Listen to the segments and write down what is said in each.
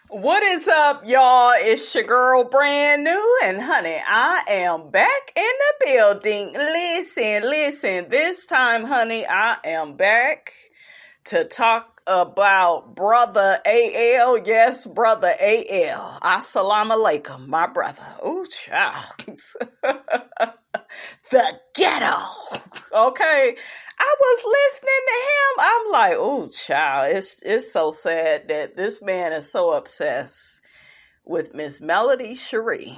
What is up, y'all? It's your girl, brand new, and honey, I am back in the building. Listen, this time, honey, I am back to talk about brother AL. Yes, brother AL. Assalamu alaikum, my brother. Ooh, child. The ghetto. Okay. I was listening to him. I'm like, oh, child, it's so sad that this man is so obsessed with Miss Melody Cherie.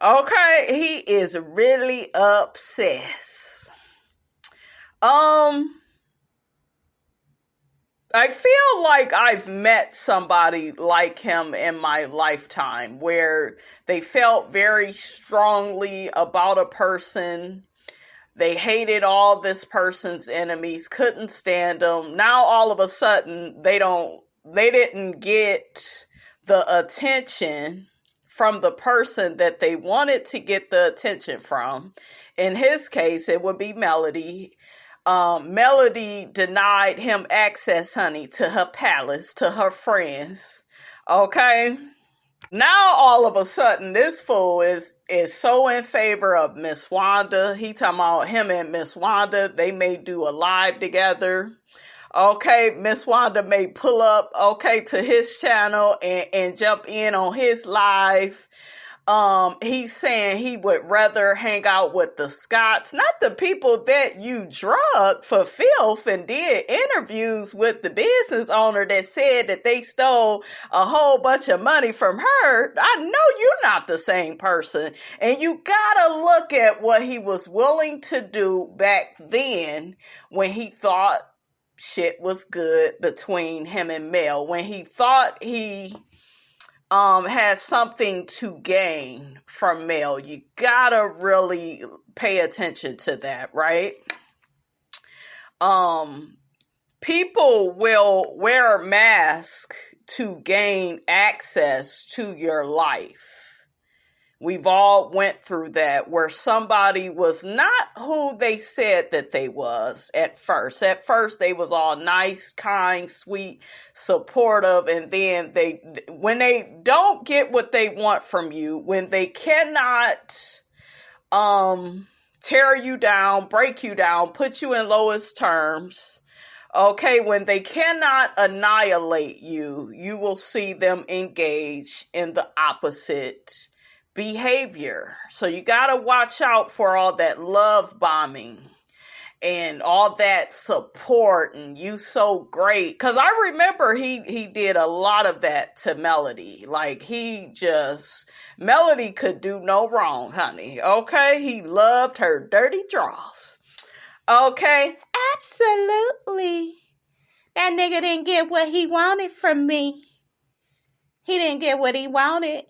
Okay, he is really obsessed. I feel like I've met somebody like him in my lifetime where they felt very strongly about a person. They hated all this person's enemies, couldn't stand them. Now all of a sudden they didn't get the attention from the person that they wanted to get the attention from. In his case, it would be Melody. Melody denied him access, honey, to her palace, to her friends. Okay. Now, all of a sudden, this fool is so in favor of Miss Wanda. He talking about him and Miss Wanda. They may do a live together. Okay, Miss Wanda may pull up, to his channel and jump in on his live. He's saying he would rather hang out with the Scotts, not the people that you drugged for filth and did interviews with the business owner that said that they stole a whole bunch of money from her. I know you're not the same person. And you gotta look at what he was willing to do back then when he thought shit was good between him and Mel, when he thought he has something to gain from Mel. You gotta really pay attention to that, right? People will wear a mask to gain access to your life. We've all went through that where somebody was not who they said that they was at first. At first, they was all nice, kind, sweet, supportive. And then when they don't get what they want from you, when they cannot tear you down, break you down, put you in lowest terms, when they cannot annihilate you, you will see them engage in the opposite behavior. So you got to watch out for all that love bombing and all that support and you so great. Because I remember he did a lot of that to Melody. Like Melody could do no wrong, honey. Okay, he loved her dirty draws. Okay, absolutely. That nigga didn't get what he wanted from me. He didn't get what he wanted.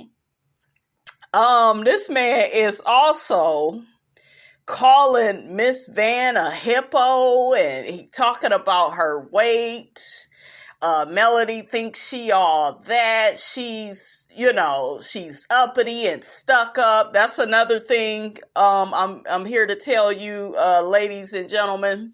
This man is also calling Miss Van a hippo and he talking about her weight. Melody thinks she all that. She's uppity and stuck up. That's another thing. I'm here to tell you, ladies and gentlemen.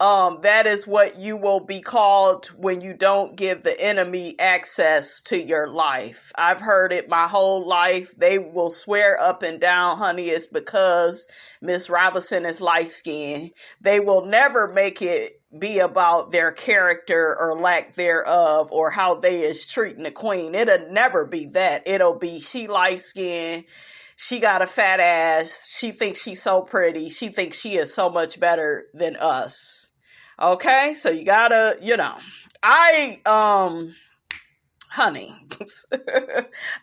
That is what you will be called when you don't give the enemy access to your life. I've heard it my whole life. They will swear up and down, honey, it's because Miss Robinson is light-skinned. They will never make it be about their character or lack thereof or how they is treating the queen. It'll never be that. It'll be she light-skinned. She got a fat ass. She thinks she's so pretty. She thinks she is so much better than us. Okay? So you gotta, honey,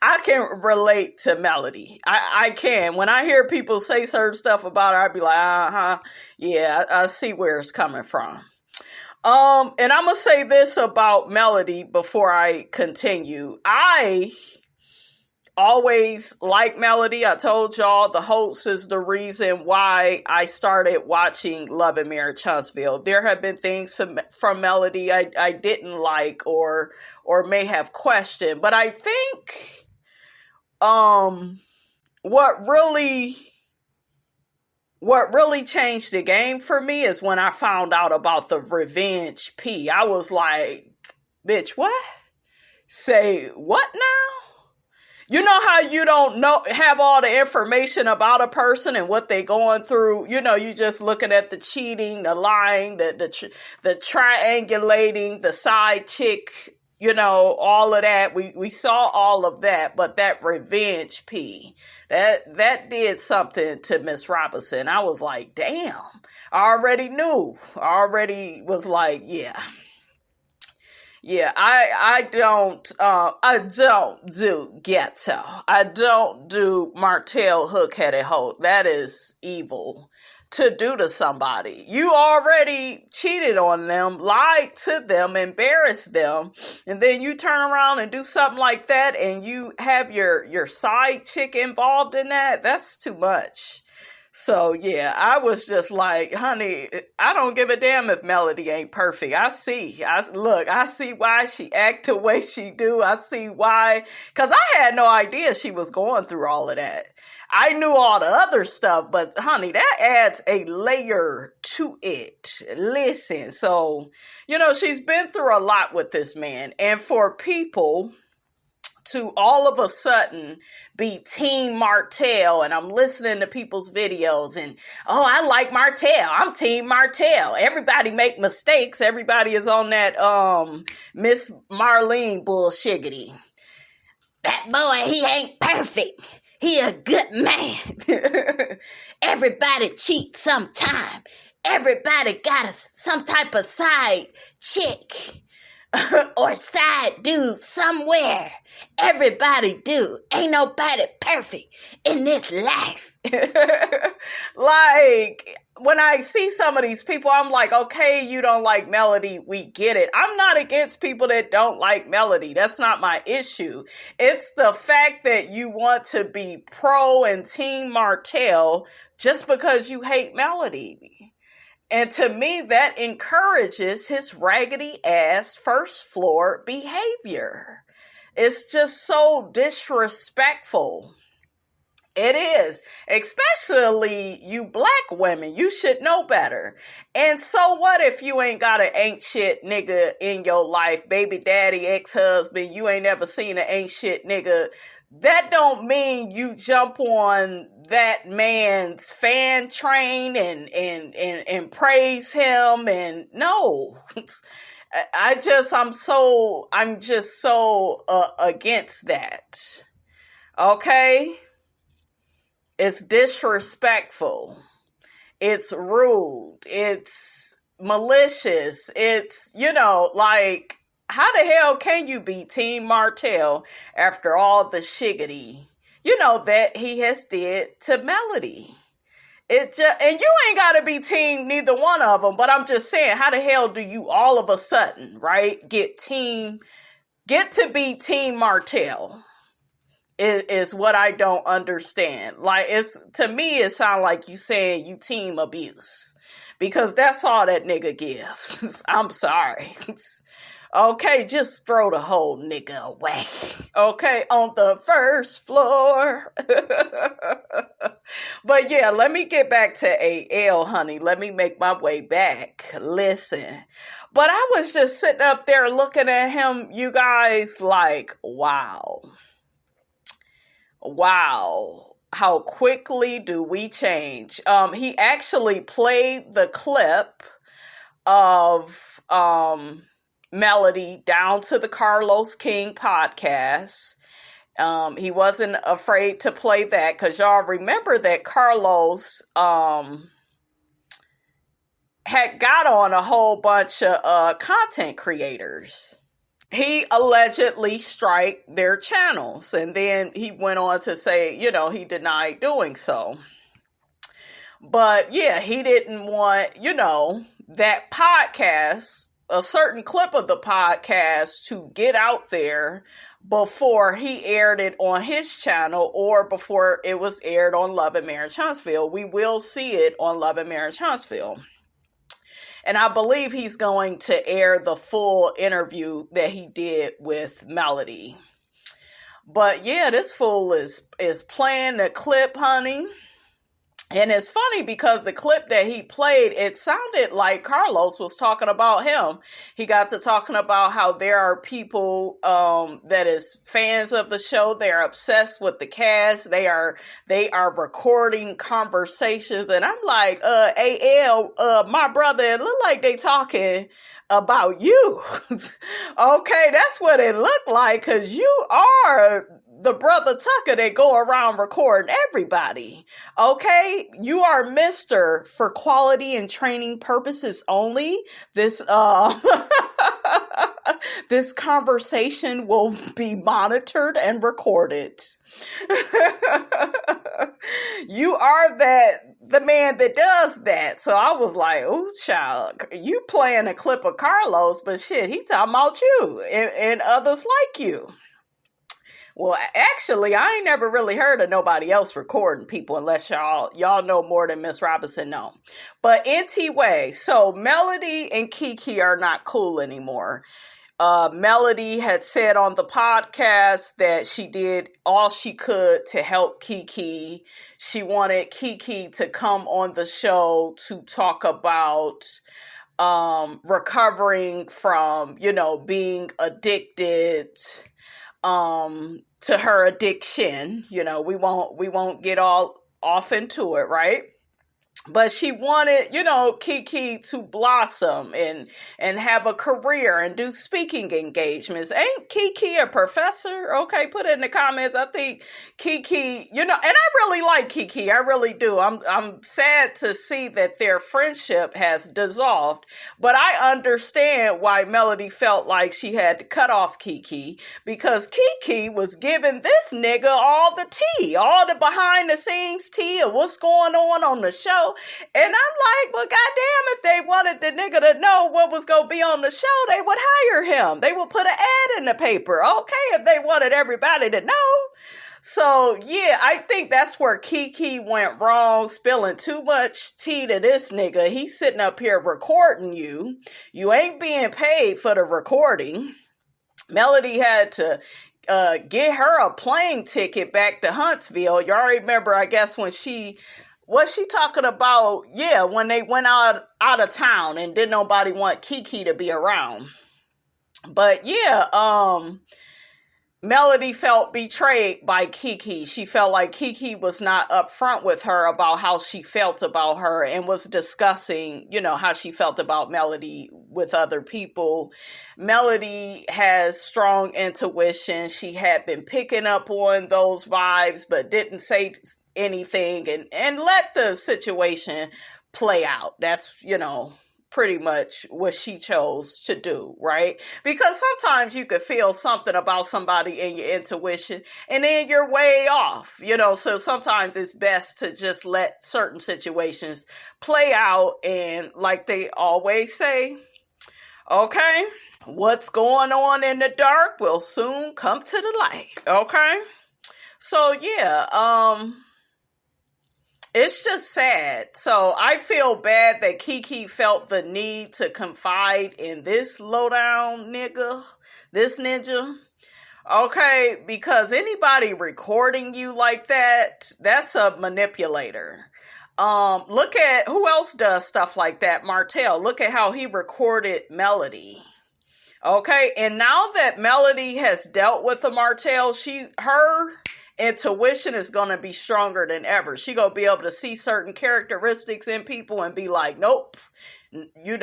I can relate to Melody. I can. When I hear people say certain stuff about her, I'd be like, yeah, I see where it's coming from. And I'm gonna say this about Melody before I continue. I always like Melody. I told y'all the host is the reason why I started watching Love and Marriage Huntsville. There have been things from Melody I didn't like or may have questioned, but I think what really changed the game for me is when I found out about the Revenge P. I was like, bitch, what? Say, what now? You know how you don't have all the information about a person and what they going through? You know, you just looking at the cheating, the lying, the triangulating, the side chick, you know, all of that. We saw all of that, but that revenge P, that did something to Miss Robinson. I was like, damn, I already knew. I already was like, yeah. Yeah, I don't do ghetto. I don't do Martell hook-headed hoe. That is evil to do to somebody. You already cheated on them, lied to them, embarrassed them, and then you turn around and do something like that and you have your side chick involved in that. That's too much. So, yeah, I was just like, honey, I don't give a damn if Melody ain't perfect. I see why she act the way she do. I see why, because I had no idea she was going through all of that. I knew all the other stuff, but honey, that adds a layer to it. Listen, so, you know, she's been through a lot with this man. And for people to all of a sudden be Team Martell, and I'm listening to people's videos and, oh, I like Martell. I'm Team Martell. Everybody make mistakes. Everybody is on that Miss Marlene bullshiggity. That boy, he ain't perfect. He a good man. Everybody cheats sometime. Everybody got some type of side chick or side dude somewhere. Everybody do. Ain't nobody perfect in this life. Like, when I see some of these people, I'm like, okay, you don't like Melody. We get it. I'm not against people that don't like Melody. That's not my issue. It's the fact that you want to be pro and Team Martell just because you hate Melody. And to me, that encourages his raggedy ass first floor behavior. It's just so disrespectful. It is. Especially you black women. You should know better. And so what if you ain't got an ain't shit nigga in your life? Baby daddy, ex-husband, you ain't ever seen an ain't shit nigga. That don't mean you jump on that man's fan train and praise him. And no. I'm just so against that. Okay? It's disrespectful. It's rude. It's malicious. It's, you know, like, how the hell can you be Team Martell after all the shiggity, you know, that he has did to Melody? And you ain't got to be team neither one of them, but I'm just saying, how the hell do you all of a sudden, right, get to be Team Martell is what I don't understand. Like, to me, it sounds like you saying you team abuse, because that's all that nigga gives. I'm sorry. Okay, just throw the whole nigga away. Okay, on the first floor. But yeah, let me get back to AL, honey. Let me make my way back. Listen. But I was just sitting up there looking at him, you guys, like, wow. Wow. How quickly do we change? He actually played the clip of Melody down to the Carlos King podcast. He wasn't afraid to play that, because y'all remember that Carlos had got on a whole bunch of content creators. He allegedly striked their channels, and then he went on to say, you know, he denied doing so. But yeah, he didn't want, you know, that podcast, a certain clip of the podcast, to get out there before he aired it on his channel or before it was aired on Love and Marriage Huntsville. We will see it on Love and Marriage Huntsville. And I believe he's going to air the full interview that he did with Melody. But yeah, this fool is playing the clip, honey. And it's funny because the clip that he played, it sounded like Carlos was talking about him. He got to talking about how there are people that is fans of the show. They're obsessed with the cast. They are recording conversations. And I'm like, AL, my brother, it look like they talking about you. Okay, that's what it looked like, because you are the brother Tucker that go around recording everybody. Okay, you are Mr. for quality and training purposes only. This this conversation will be monitored and recorded. You are the man that does that. So I was like, oh, child, you playing a clip of Carlos, but shit, he talking about you and others like you. Well, actually, I ain't never really heard of nobody else recording people unless y'all know more than Miss Robinson know. But anyway, so Melody and Keke are not cool anymore. Melody had said on the podcast that she did all she could to help Keke. She wanted Keke to come on the show to talk about recovering from, being addicted to her addiction. We won't get all off into it, right? But she wanted, Keke to blossom and have a career and do speaking engagements. Ain't Keke a professor? Okay, put it in the comments. I think Keke, and I really like Keke. I really do. I'm sad to see that their friendship has dissolved, but I understand why Melody felt like she had to cut off Keke, because Keke was giving this nigga all the tea, all the behind the scenes tea of what's going on the show. And I'm like, well, goddamn, if they wanted the nigga to know what was going to be on the show, they would hire him. They would put an ad in the paper. Okay, if they wanted everybody to know. So, yeah, I think that's where Keke went wrong, spilling too much tea to this nigga. He's sitting up here recording you. You ain't being paid for the recording. Melody had to get her a plane ticket back to Huntsville. Y'all remember, I guess, when was she talking about, when they went out of town and didn't nobody want Keke to be around. But Melody felt betrayed by Keke. She felt like Keke was not upfront with her about how she felt about her and was discussing, how she felt about Melody with other people. Melody has strong intuition. She had been picking up on those vibes, but didn't say anything and let the situation play out. That's, pretty much what she chose to do, right? Because sometimes you could feel something about somebody in your intuition and then you're way off, so sometimes it's best to just let certain situations play out, and like they always say, okay, what's going on in the dark will soon come to the light, okay? So it's just sad. So I feel bad that Keke felt the need to confide in this lowdown nigga, this ninja. Okay, because anybody recording you like that, that's a manipulator. Look at who else does stuff like that. Martell. Look at how he recorded Melody. Okay, and now that Melody has dealt with the Martell, her intuition is going to be stronger than ever. She going to be able to see certain characteristics in people and be like, nope, you ain't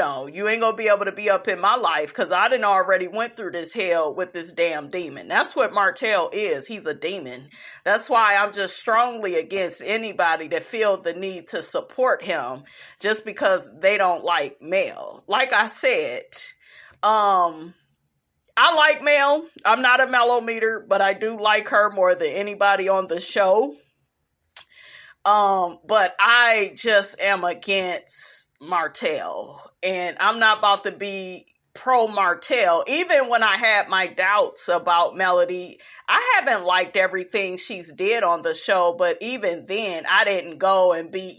going to be able to be up in my life because I done already went through this hell with this damn demon. That's what Martell is. He's a demon. That's why I'm just strongly against anybody that feel the need to support him just because they don't like Mel. Like I said, I like Mel. I'm not a mellometer, but I do like her more than anybody on the show. But I just am against Martell, and I'm not about to be pro Martell. Even when I had my doubts about Melody, I haven't liked everything she's did on the show, but even then I didn't go and be,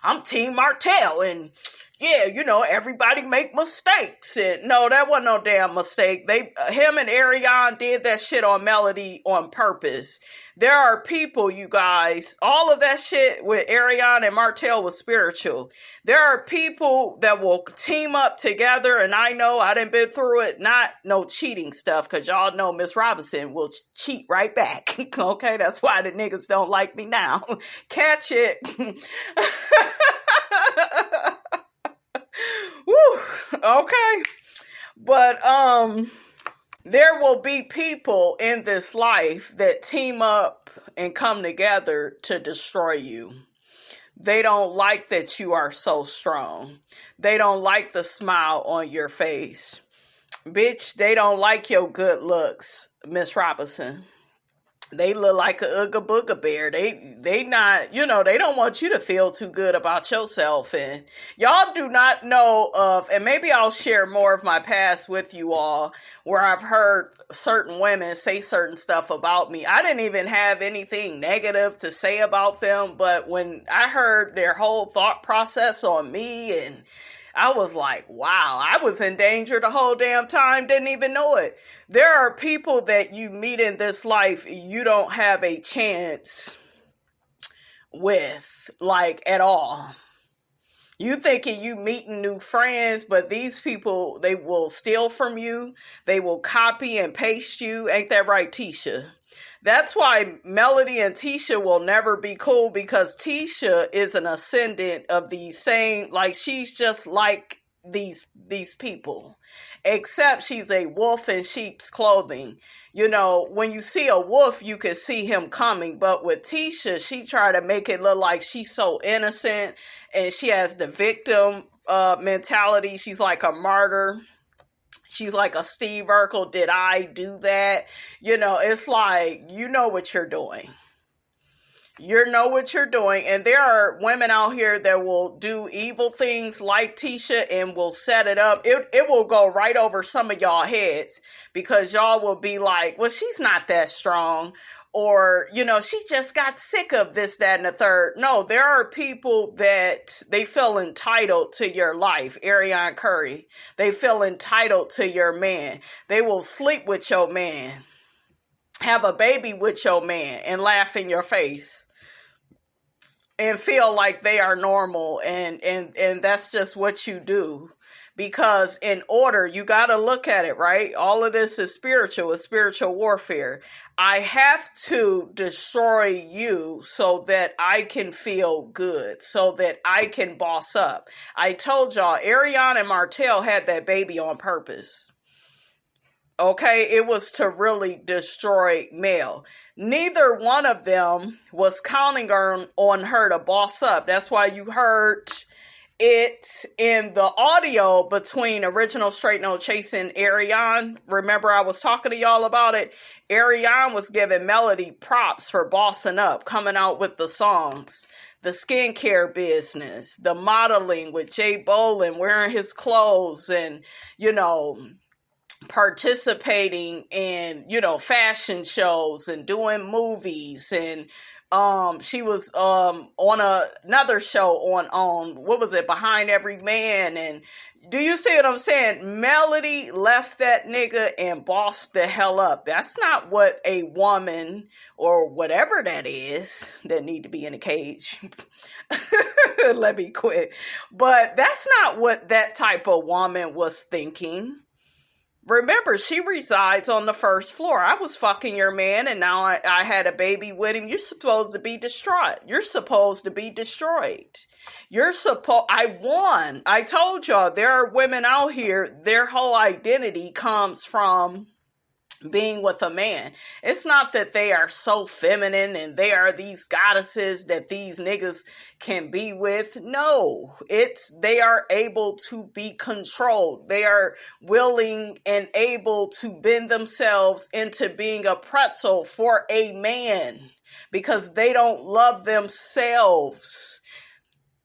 I'm Team Martell and yeah, everybody make mistakes. And no, that wasn't no damn mistake. Him and ARIONNE did that shit on Melody on purpose. There are people, you guys, all of that shit with ARIONNE and MARTELL was spiritual. There are people that will team up together, and I know I done been through it, not no cheating stuff, because y'all know Miss Robinson will cheat right back. Okay, that's why the niggas don't like me now. Catch it. Woo, okay. But there will be people in this life that team up and come together to destroy you. They don't like that you are so strong. They don't like the smile on your face. Bitch, they don't like your good looks, Miss Robinson. They look like a Ooga Booga bear. They not, they don't want you to feel too good about yourself. And y'all do not know of, and maybe I'll share more of my past with you all, where I've heard certain women say certain stuff about me. I didn't even have anything negative to say about them, but when I heard their whole thought process on me, and I was like, wow, I was in danger the whole damn time, didn't even know it. There are people that you meet in this life you don't have a chance with, like, at all. You thinking you meeting new friends, but these people, they will steal from you. They will copy and paste you. Ain't that right, Tisha? That's why Melody and Tisha will never be cool, because Tisha is an ascendant of the same, like, she's just like these people, except she's a wolf in sheep's clothing. When you see a wolf, you can see him coming, but with Tisha, she tried to make it look like she's so innocent, and she has the victim mentality. She's like a martyr. She's like a Steve Urkel. Did I do that? It's like, what you're doing. You know what you're doing. And there are women out here that will do evil things like Tisha and will set it up. It will go right over some of y'all heads, because y'all will be like, well, she's not that strong. Or, she just got sick of this, that, and the third. No, there are people that they feel entitled to your life. Ariane Curry. They feel entitled to your man. They will sleep with your man, have a baby with your man, and laugh in your face, and feel like they are normal. And that's just what you do. Because in order, you got to look at it, right? All of this is spiritual. It's spiritual warfare. I have to destroy you so that I can feel good, so that I can boss up. I told y'all, ARIONNE and MARTELL had that baby on purpose. Okay, it was to really destroy Mel. Neither one of them was counting on her to boss up. That's why you heard it in the audio between Original Straight No Chase and ARIONNE. Remember, I was talking to y'all about it. ARIONNE was giving Melody props for bossing up, coming out with the songs, the skincare business, the modeling with Jay Bolin, wearing his clothes, and, participating in, fashion shows and doing movies. And she was on another show on what was it, Behind Every Man. And do you see what I'm saying? Melody left that nigga and bossed the hell up. That's not what a woman, or whatever that is, that need to be in a cage. Let me quit. But that's not what that type of woman was thinking. Remember, she resides on the first floor. I was fucking your man, and now I had a baby with him. You're supposed to be distraught. You're supposed to be destroyed. I won. I told y'all, there are women out here, their whole identity comes from being with a man. It's not that they are so feminine and they are these goddesses that these niggas can be with. No, it's they are able to be controlled. They are willing and able to bend themselves into being a pretzel for a man because they don't love themselves.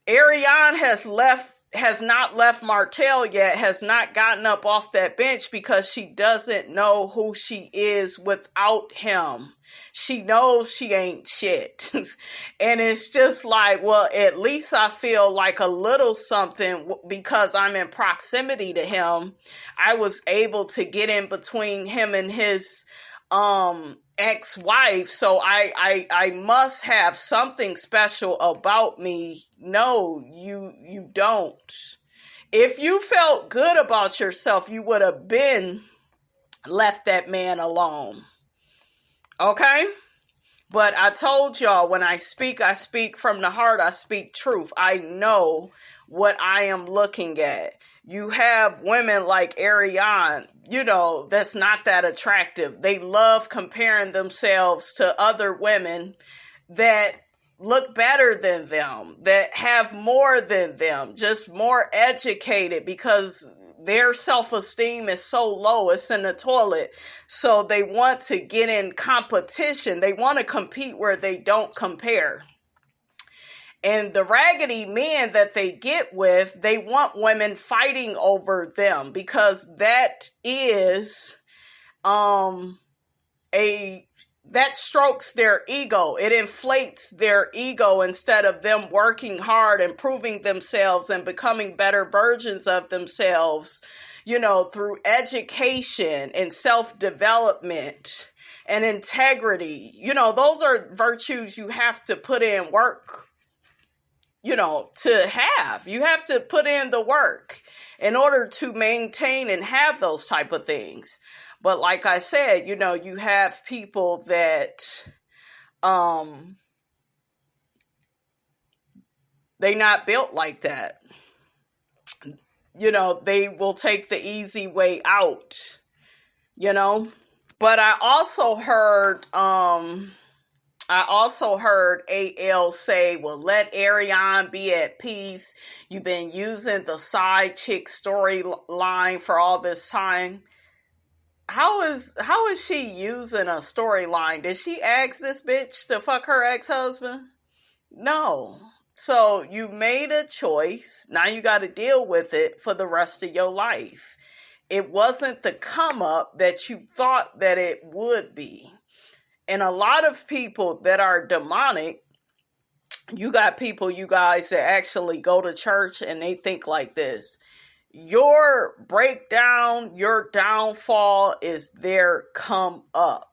ARIONNE has left has not left Martell yet, has not gotten up off that bench because she doesn't know who she is without him. She knows she ain't shit. And it's just like, well, at least I feel like a little something because I'm in proximity to him. I was able to get in between him and his ex-wife, so I must have something special about me. No, you don't. If you felt good about yourself, you would have been left that man alone. Okay? But I told y'all, when I speak from the heart. I speak truth. I know what I am looking at. You have women like ARIONNE, that's not that attractive. They love comparing themselves to other women that look better than them, that have more than them, just more educated, because their self-esteem is so low, it's in the toilet. So they want to get in competition. They want to compete where they don't compare. And the raggedy men that they get with, they want women fighting over them, because that is that strokes their ego. It inflates their ego instead of them working hard and proving themselves and becoming better versions of themselves, through education and self-development and integrity. Those are virtues you have to put in work, to have. You have to put in the work in order to maintain and have those type of things. But like I said, you have people that, they not built like that. They will take the easy way out, But I also heard AL say, well, let ARIONNE be at peace. You've been using the side chick storyline for all this time. How is she using a storyline? Did she ask this bitch to fuck her ex-husband? No. So you made a choice. Now you got to deal with it for the rest of your life. It wasn't the come up that you thought that it would be. And a lot of people that are demonic, you got people, you guys, that actually go to church and they think like this. Your breakdown, your downfall is their come up.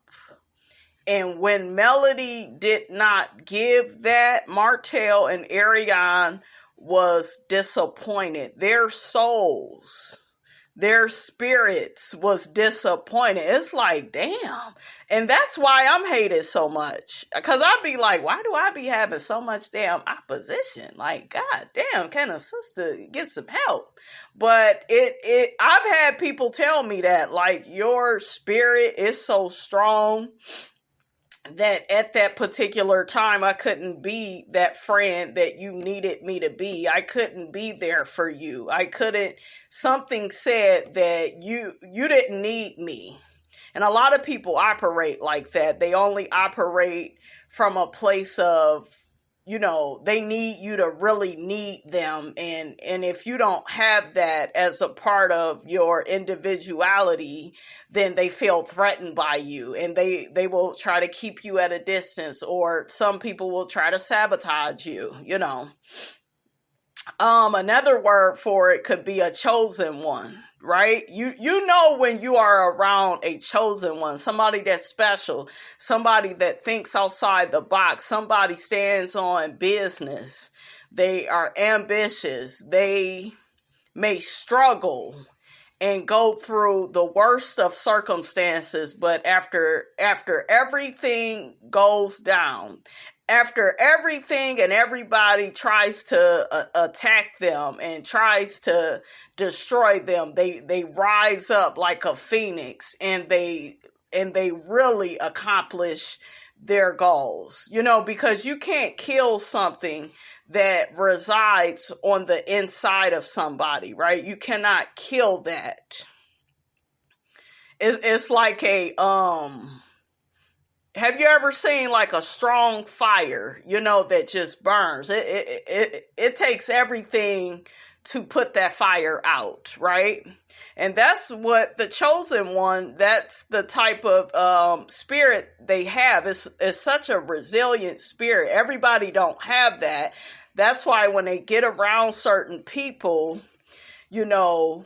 And when Melody did not give that, Martell and ARIONNE was disappointed. Their souls, their spirits was disappointed. It's like, damn. And that's why I'm hated so much. Because I be like, why do I be having so much damn opposition? Like, god damn, can a sister get some help? But I've had people tell me that, like, your spirit is so strong that at that particular time, I couldn't be that friend that you needed me to be. I couldn't be there for you. Something said that you didn't need me. And a lot of people operate like that. They only operate from a place of, they need you to really need them. And if you don't have that as a part of your individuality, then they feel threatened by you, and they will try to keep you at a distance, or some people will try to sabotage you, Another word for it could be a chosen one, right? You know when you are around a chosen one, somebody that's special, somebody that thinks outside the box, somebody stands on business, they are ambitious, they may struggle and go through the worst of circumstances, but after everything goes down, after everything and everybody tries to attack them and tries to destroy them, they rise up like a phoenix, and they really accomplish their goals. Because you can't kill something that resides on the inside of somebody, right? You cannot kill that. It's like have you ever seen like a strong fire, that just burns? It takes everything to put that fire out, right? And that's what the chosen one, that's the type of spirit they have. It's such a resilient spirit. Everybody don't have that. That's why when they get around certain people, you know,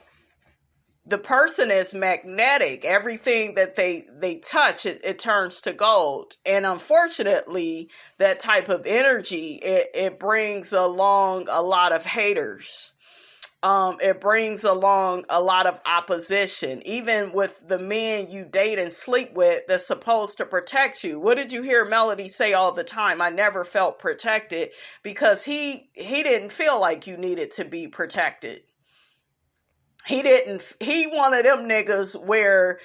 the person is magnetic. Everything that they touch, it turns to gold. And unfortunately, that type of energy, it brings along a lot of haters. It brings along a lot of opposition, even with the men you date and sleep with that's supposed to protect you. What did you hear Melody say all the time? I never felt protected, because he didn't feel like you needed to be protected. He one of them niggas where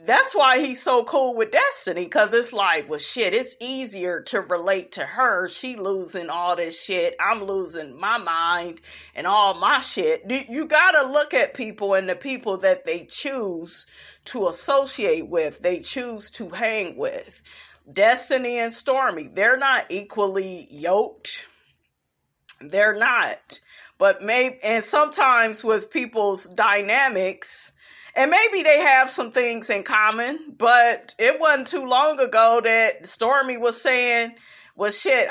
that's why he's so cool with Destiny, because it's like, well, shit, it's easier to relate to her. She losing all this shit. I'm losing my mind and all my shit. You gotta look at people and the people that they choose to associate with, they choose to hang with. Destiny and Stormy, they're not equally yoked. They're not. But maybe, and sometimes with people's dynamics, and maybe they have some things in common, but it wasn't too long ago that Stormy was saying, well, shit,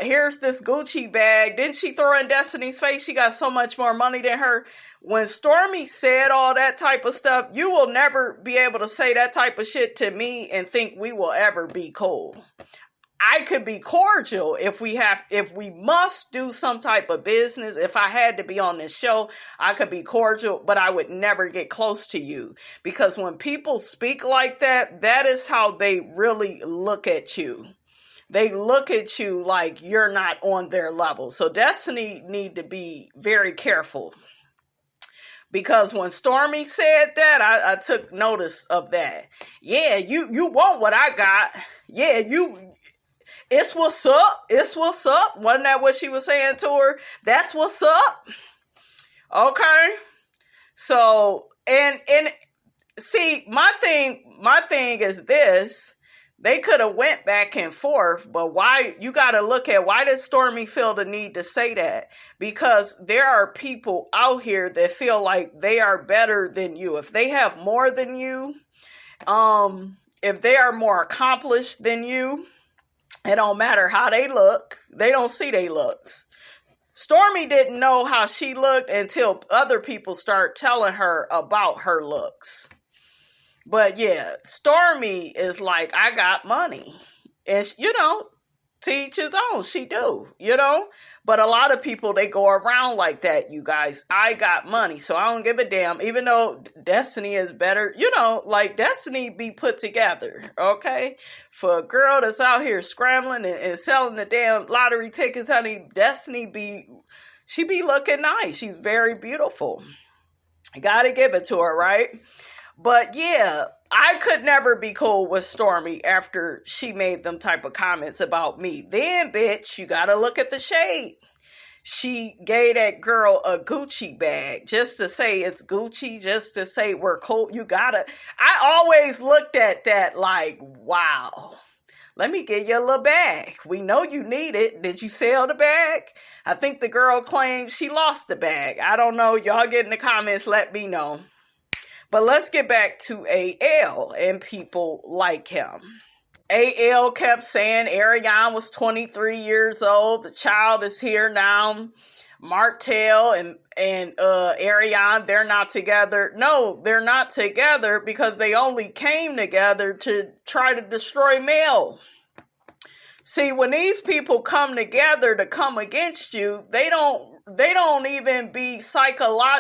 here's this Gucci bag. Didn't she throw in Destiny's face? She got so much more money than her. When Stormy said all that type of stuff, you will never be able to say that type of shit to me and think we will ever be cool. I could be cordial if we must do some type of business. If I had to be on this show, I could be cordial, but I would never get close to you, because when people speak like that, that is how they really look at you. They look at you like you're not on their level. So Destiny need to be very careful, because when Stormy said that, I took notice of that. Yeah, you want what I got. Yeah, it's what's up. It's what's up. Wasn't that what she was saying to her? That's what's up. Okay. So, and see, my thing is this. They could have went back and forth, but why? You got to look at, why did Stormy feel the need to say that? Because there are people out here that feel like they are better than you. If they have more than you, if they are more accomplished than you, it don't matter how they look. They don't see they looks. Stormy didn't know how she looked until other people start telling her about her looks. But yeah, Stormy is like, I got money. And, to each his own. She do, But a lot of people, they go around like that, you guys. I got money, so I don't give a damn. Even though Destiny is better, like Destiny be put together, okay? For a girl that's out here scrambling and selling the damn lottery tickets, honey, Destiny she be looking nice. She's very beautiful. Gotta give it to her, right? But yeah, I could never be cool with Stormy after she made them type of comments about me. Then, bitch, you gotta look at the shade. She gave that girl a Gucci bag just to say it's Gucci, just to say we're cool. I always looked at that like, wow, let me get you a little bag. We know you need it. Did you sell the bag? I think the girl claimed she lost the bag. I don't know. Y'all get in the comments, let me know. But let's get back to AL and people like him. AL kept saying Arionne was 23 years old. The child is here now. Martell and Arionne, they're not together. No, they're not together because they only came together to try to destroy Mel. See, when these people come together to come against you, they don't even be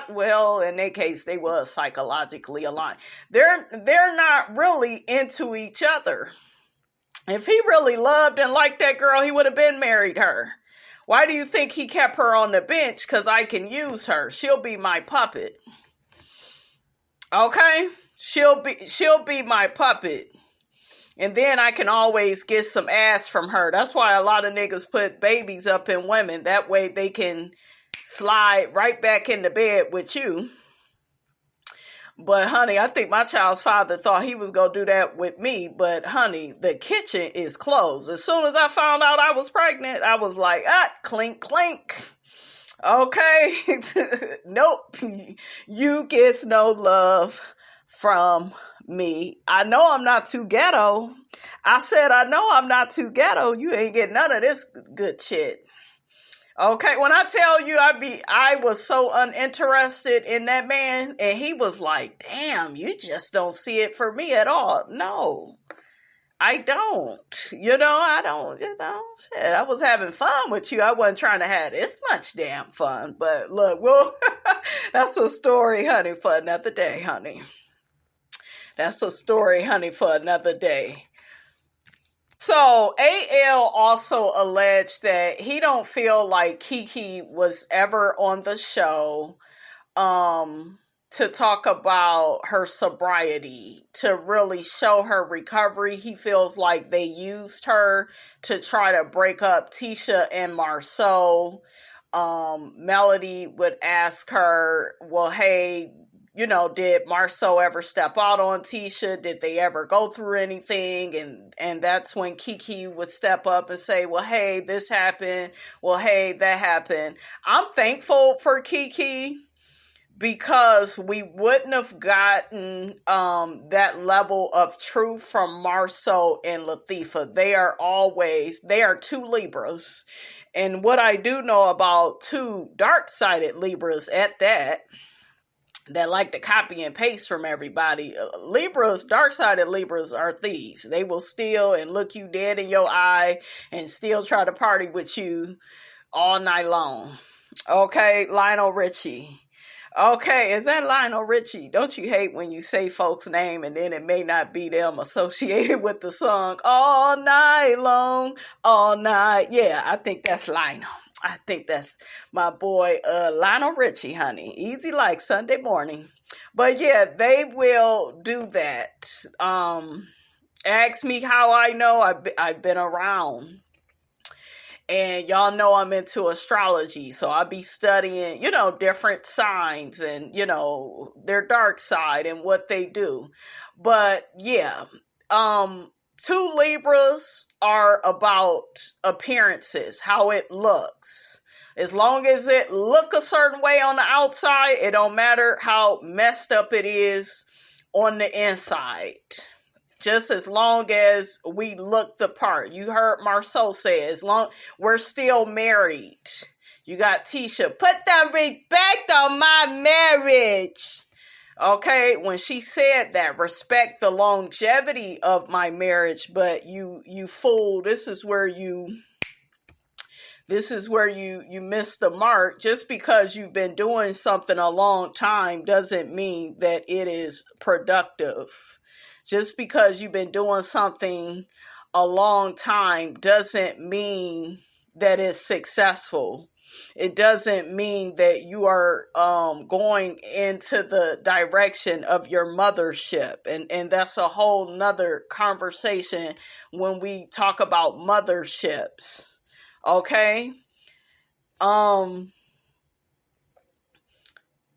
well, in their case, they was psychologically aligned. They're not really into each other. If he really loved and liked that girl, he would have been married her. Why do you think he kept her on the bench? Because I can use her. She'll be my puppet. Okay? She'll be my puppet. And then I can always get some ass from her. That's why a lot of niggas put babies up in women. That way they can slide right back in the bed with you. But honey, I think my child's father thought he was going to do that with me. But honey, the kitchen is closed. As soon as I found out I was pregnant, I was like, clink, clink. Okay. Nope. You gets no love from me. I know I'm not too ghetto. I said, I know I'm not too ghetto. You ain't getting none of this good shit. Okay, when I tell you I was so uninterested in that man, and he was like, damn, you just don't see it for me at all. No, I don't. I don't, shit. I was having fun with you. I wasn't trying to have this much damn fun. But look, well, that's a story, honey, for another day, honey. That's a story, honey, for another day. So AL also alleged that he don't feel like Keke was ever on the show to talk about her sobriety, to really show her recovery. He feels like they used her to try to break up Tisha and Marceau. Melody would ask her, well, hey, did Marceau ever step out on Tisha? Did they ever go through anything? And that's when Keke would step up and say, well, hey, this happened. Well, hey, that happened. I'm thankful for Keke because we wouldn't have gotten that level of truth from Marceau and Latifah. They are two Libras. And what I do know about two dark-sided Libras at that like to copy and paste from everybody. Libras, dark-sided Libras are thieves. They will steal and look you dead in your eye and still try to party with you all night long. Okay, Lionel Richie. Okay, is that Lionel Richie? Don't you hate when you say folks' name and then it may not be them associated with the song all night long, all night? Yeah, I think that's Lionel. I think that's my boy, Lionel Richie, honey. Easy like Sunday morning. But yeah, they will do that. Ask me how I know. I've been around. And y'all know I'm into astrology. So I'll be studying, different signs and, their dark side and what they do. But yeah, two Libras are about appearances, how it looks. As long as it look a certain way on the outside, it don't matter how messed up it is on the inside. Just as long as we look the part. You heard Marceau say, as long we're still married. You got Tisha, put that respect on my marriage. Okay, when she said that, respect the longevity of my marriage, but you fool, this is where you miss the mark. Just because you've been doing something a long time doesn't mean that it is productive. Just because you've been doing something a long time doesn't mean that it's successful. It doesn't mean that you are going into the direction of your mothership. And that's a whole nother conversation when we talk about motherships. Okay?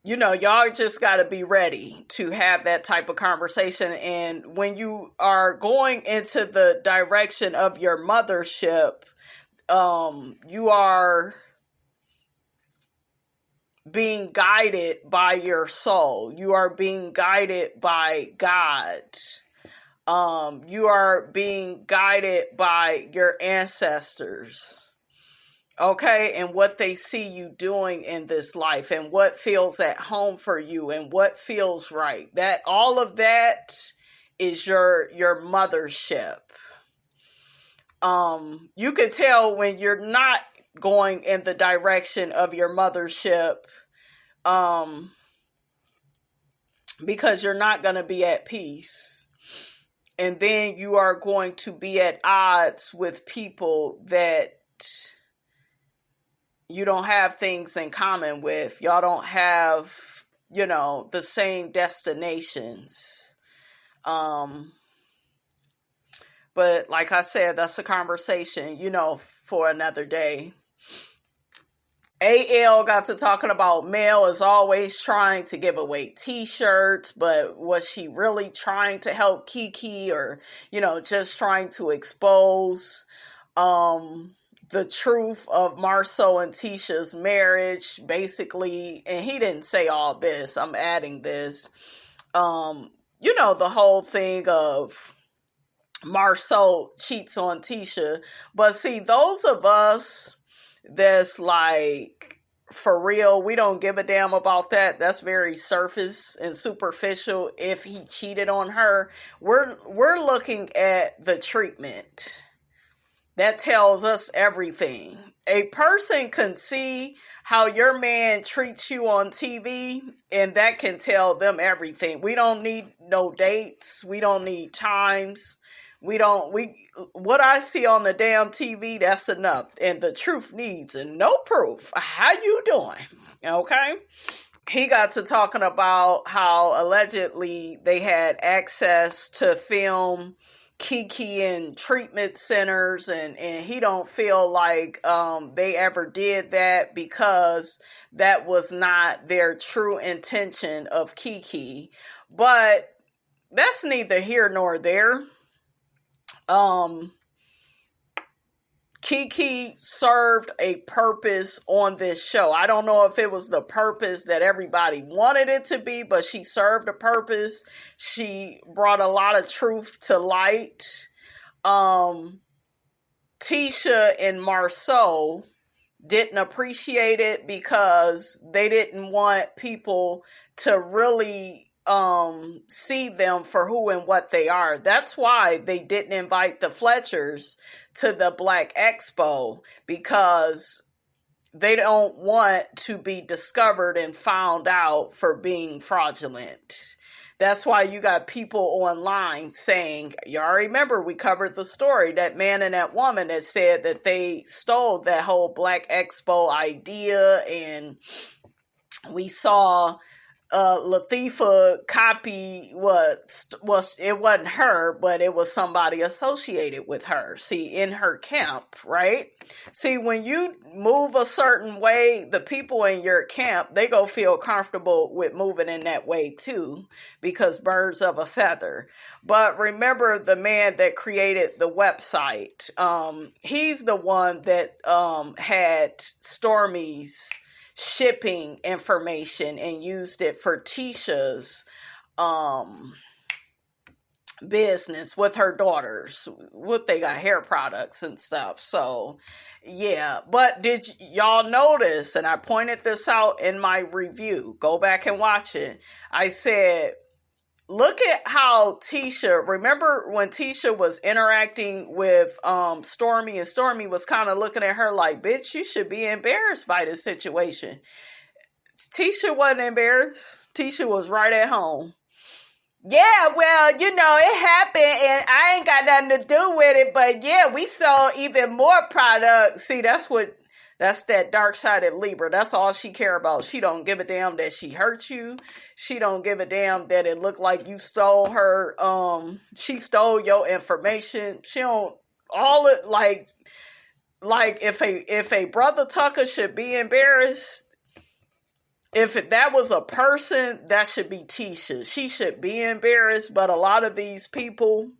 Y'all just got to be ready to have that type of conversation. And when you are going into the direction of your mothership, you are being guided by your soul. You are being guided by God. You are being guided by your ancestors. Okay, and what they see you doing in this life and what feels at home for you and what feels right. That all of that is your mothership. You could tell when you're not going in the direction of your mothership, because you're not going to be at peace. And then you are going to be at odds with people that you don't have things in common with. Y'all don't have, the same destinations. But like I said, that's a conversation, for another day. AL got to talking about Mel is always trying to give away t-shirts, but was she really trying to help Keke or, just trying to expose the truth of Marceau and Tisha's marriage, basically, and he didn't say all this, I'm adding this, the whole thing of Marceau cheats on Tisha. But see, those of us that's like, for real, we don't give a damn about that. That's very surface and superficial. If he cheated on her, we're looking at the treatment. That tells us everything. A person can see how your man treats you on TV, and that can tell them everything. We don't need no dates. We don't need times. What I see on the damn TV, that's enough. And the truth needs no proof. How you doing? Okay? He got to talking about how allegedly they had access to film Keke in treatment centers, and he don't feel like they ever did that because that was not their true intention of Keke. But that's neither here nor there. Keke served a purpose on this show. I don't know if it was the purpose that everybody wanted it to be, but she served a purpose. She brought a lot of truth to light. Tisha and Marceau didn't appreciate it because they didn't want people to really see them for who and what they are. That's why they didn't invite the Fletchers to the Black Expo, because they don't want to be discovered and found out for being fraudulent. That's why you got people online saying, y'all remember we covered the story, that man and that woman that said that they stole that whole Black Expo idea, and we saw Latifah copy it wasn't her, but it was somebody associated with her. See, in her camp, right? See, when you move a certain way, the people in your camp, they go feel comfortable with moving in that way too, because birds of a feather. But remember the man that created the website. He's the one that had Stormy's shipping information and used it for Tisha's business with her daughters. What they got, hair products and stuff. So yeah, but did y'all notice, and I pointed this out in my review, go back and watch it, I said, look at how Tisha, remember when Tisha was interacting with Stormy, and Stormy was kind of looking at her like, bitch, you should be embarrassed by this situation. Tisha wasn't embarrassed. Tisha was right at home. Yeah, well, it happened and I ain't got nothing to do with it, but yeah, we sold even more product. See, that's that dark-sided Libra. That's all she care about. She don't give a damn that she hurt you. She don't give a damn that it looked like you stole her. She stole your information. She don't, all it, like if a brother Tucker should be embarrassed, if that was a person, that should be Tisha. She should be embarrassed, but a lot of these people,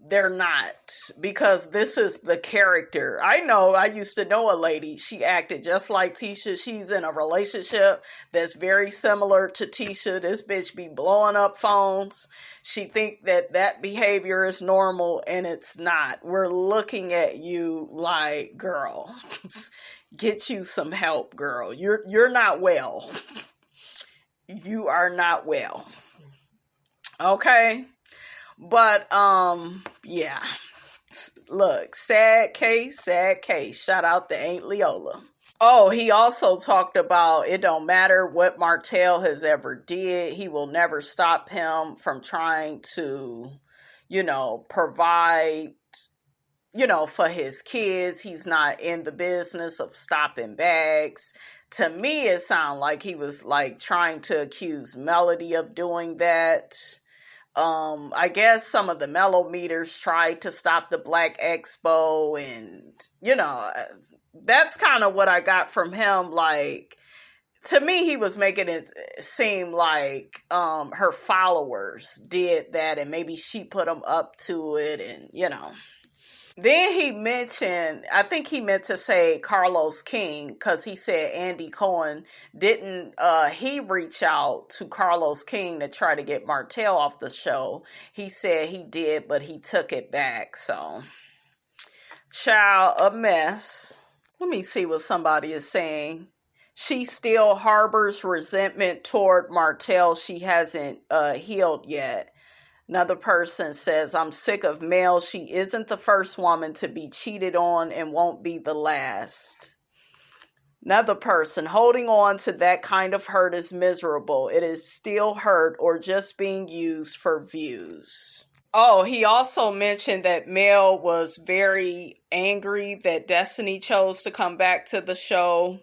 they're not, because this is the character. I used to know a lady, she acted just like Tisha. She's in a relationship that's very similar to Tisha. This bitch be blowing up phones. She think that behavior is normal, and it's not. We're looking at you like, girl, get you some help, girl. You're not well. You are not well. Okay? But, yeah. Look, sad case. Shout out to Aunt Leola. Oh, he also talked about it don't matter what Martell has ever did. He will never stop him from trying to, provide, for his kids. He's not in the business of stopping bags. To me, it sounded like he was like trying to accuse Melody of doing that. I guess some of the mellow meters tried to stop the Black Expo, and, that's kind of what I got from him. Like, to me, he was making it seem like her followers did that, and maybe she put them up to it, and, Then he mentioned, I think he meant to say Carlos King, because he said Andy Cohen didn't, he reach out to Carlos King to try to get Martell off the show. He said he did, but he took it back. So, child, a mess. Let me see what somebody is saying. She still harbors resentment toward Martell. She hasn't healed yet. Another person says, I'm sick of Mel. She isn't the first woman to be cheated on and won't be the last. Another person, holding on to that kind of hurt is miserable. It is still hurt or just being used for views. Oh, he also mentioned that Mel was very angry that Destiny chose to come back to the show.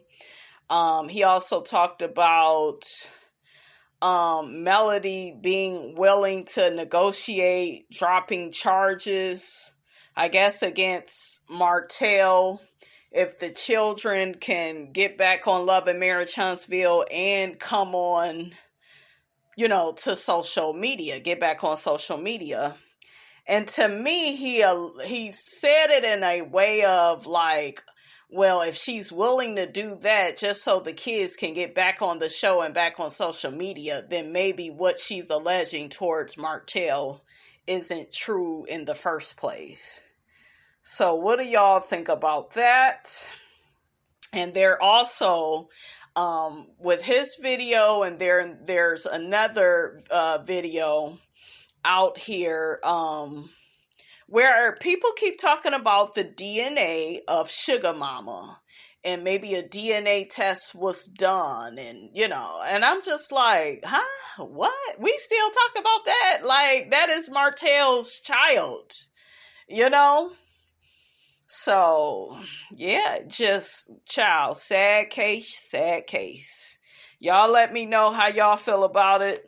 He also talked about Melody being willing to negotiate dropping charges, I guess, against Martell if the children can get back on Love and Marriage Huntsville and come on, to social media, get back on social media. And to me, he said it in a way of like, well, if she's willing to do that just so the kids can get back on the show and back on social media, then maybe what she's alleging towards Martell isn't true in the first place. So what do y'all think about that? And they're also, with his video, and there's another video out here, where people keep talking about the DNA of Sugar Mama, and maybe a DNA test was done, and and I'm just like, huh? What? We still talk about that? Like, that is Martell's child, So, yeah, just, child, sad case. Y'all let me know how y'all feel about it.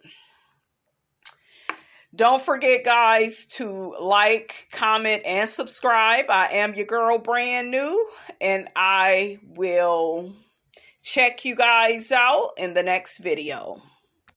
Don't forget, guys, to like, comment, and subscribe. I am your girl, Brand New, and I will check you guys out in the next video.